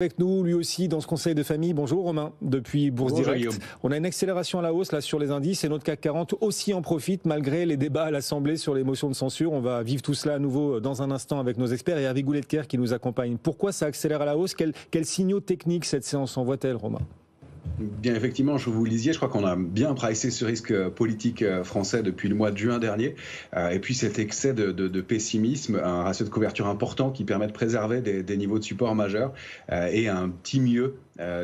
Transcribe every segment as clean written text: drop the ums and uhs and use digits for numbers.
Avec nous, lui aussi, dans ce conseil de famille. Bonjour Romain, depuis Bourse Bonjour, Direct. Guillaume. On a une accélération à la hausse là sur les indices et notre CAC 40 aussi en profite malgré les débats à l'Assemblée sur les motions de censure. On va vivre tout cela à nouveau dans un instant avec nos experts et Hervé Gouletker qui nous accompagne. Pourquoi ça accélère à la hausse? Quels signaux techniques cette séance envoie-t-elle, Romain? Bien, effectivement, je vous le disiez, je crois qu'on a bien pricé ce risque politique français depuis le mois de juin dernier. Et puis cet excès de pessimisme, un ratio de couverture important qui permet de préserver des niveaux de support majeurs et un petit mieux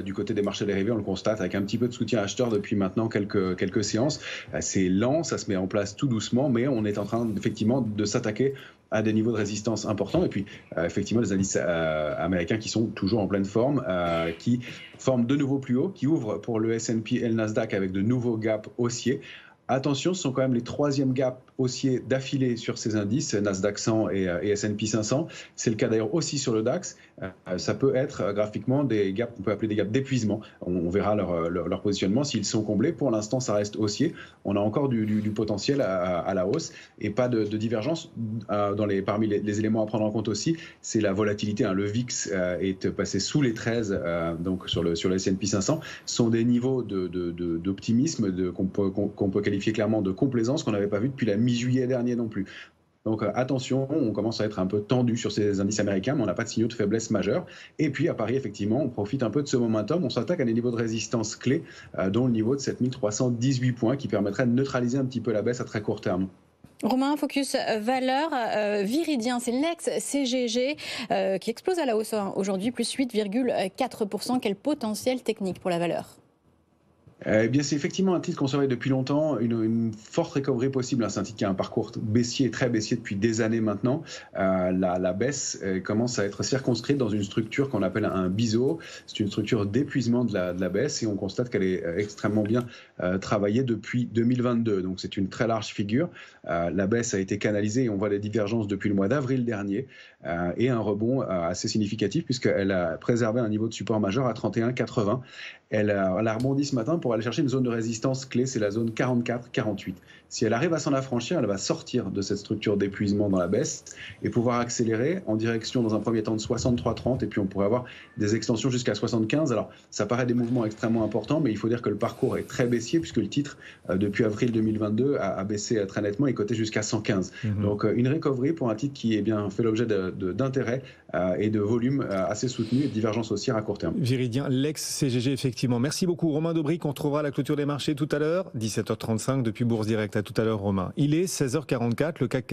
du côté des marchés dérivés, on le constate, avec un petit peu de soutien acheteur depuis maintenant quelques séances. C'est lent, ça se met en place tout doucement, mais on est en train effectivement de s'attaquer à des niveaux de résistance importants. Et puis, effectivement, les indices américains qui sont toujours en pleine forme, qui forment de nouveaux plus hauts, qui ouvrent pour le S&P et le Nasdaq avec de nouveaux gaps haussiers. Attention, ce sont quand même les troisièmes gaps haussiers d'affilée sur ces indices, Nasdaq 100 et S&P 500. C'est le cas d'ailleurs aussi sur le DAX. Ça peut être graphiquement des gaps qu'on peut appeler des gaps d'épuisement. On verra leur positionnement s'ils sont comblés. Pour l'instant, ça reste haussier. On a encore du potentiel à la hausse et pas de divergence. Parmi les éléments à prendre en compte aussi, c'est la volatilité. Le VIX est passé sous les 13, donc sur le S&P 500. Ce sont des niveaux d'optimisme qu'on peut qualifier clairement de complaisance qu'on n'avait pas vu depuis la mi-juillet dernier non plus. Donc attention, on commence à être un peu tendu sur ces indices américains, mais on n'a pas de signaux de faiblesse majeure. Et puis à Paris, effectivement, on profite un peu de ce momentum. On s'attaque à des niveaux de résistance clés, dont le niveau de 7318 points, qui permettrait de neutraliser un petit peu la baisse à très court terme. Romain, focus valeur, Viridien, c'est l'ex-CGG qui explose à la hausse aujourd'hui, plus 8,4%. Quel potentiel technique pour la valeur ? Eh bien, c'est effectivement un titre qu'on surveille depuis longtemps, une forte recovery possible. C'est un titre qui a un parcours baissier, très baissier depuis des années maintenant. La baisse commence à être circonscrite dans une structure qu'on appelle un biseau. C'est une structure d'épuisement de la baisse et on constate qu'elle est extrêmement bien travaillée depuis 2022. Donc, c'est une très large figure. La baisse a été canalisée et on voit des divergences depuis le mois d'avril dernier et un rebond assez significatif puisqu'elle a préservé un niveau de support majeur à 31,80. Elle a rebondi ce matin pour aller chercher une zone de résistance clé, c'est la zone 44-48. Si elle arrive à s'en affranchir, elle va sortir de cette structure d'épuisement dans la baisse et pouvoir accélérer en direction, dans un premier temps, de 63,30 et puis on pourrait avoir des extensions jusqu'à 75. Alors, ça paraît des mouvements extrêmement importants, mais il faut dire que le parcours est très baissier puisque le titre, depuis avril 2022, a baissé très nettement et coté jusqu'à 115. Donc, une recovery pour un titre qui fait l'objet d'intérêt et de volume assez soutenu et de divergence haussière à court terme. Viridien, l'ex-CGG, effectivement. Merci beaucoup Romain Daubric. On retrouvera la clôture des marchés tout à l'heure, 17h35 depuis Bourse Direct. À tout à l'heure Romain. Il est 16h44, le CAC 40.